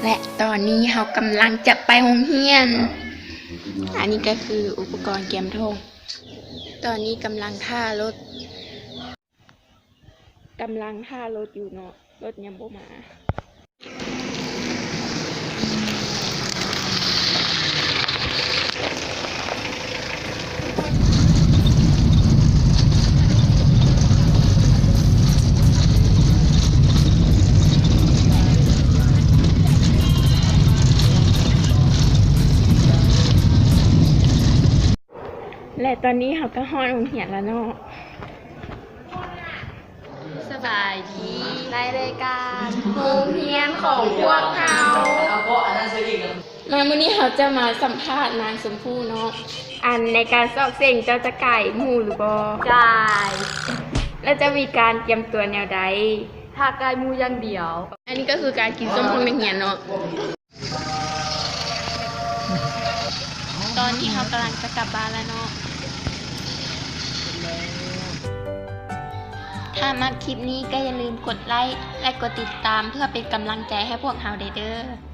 และตอนนี้เรากำลังจะไปโรงเรียนอันนี้ก็คืออุปกรณ์เกียมทงตอนนี้กำลังท่ารถอยู่เนาะรถยังบ่มาและตอนนี้เขาก็ฮอดโรงเรียนแล้วเนาะสบายดีในรายการโรงเรียนของพวกเรามาวันนี้เขาจะมาสัมภาษณ์นางชมพู่เนาะอันในการสอบเสิ่งเจ้าจะไก่หมู่หรือบ่จ่าย แล้วจะมีการเตรียมตัวแนวใด ถ้ากายมูอย่างเดียว อันนี้ก็คือการกินส้มพงในเหียนเนาะตอนนี้เขากำลังจะกลับบ้านแล้วเนาะถ้ามาคลิปนี้ก็อย่าลืมกดไลค์และกดติดตามเพื่อเป็นกำลังใจให้พวกเราเด้อ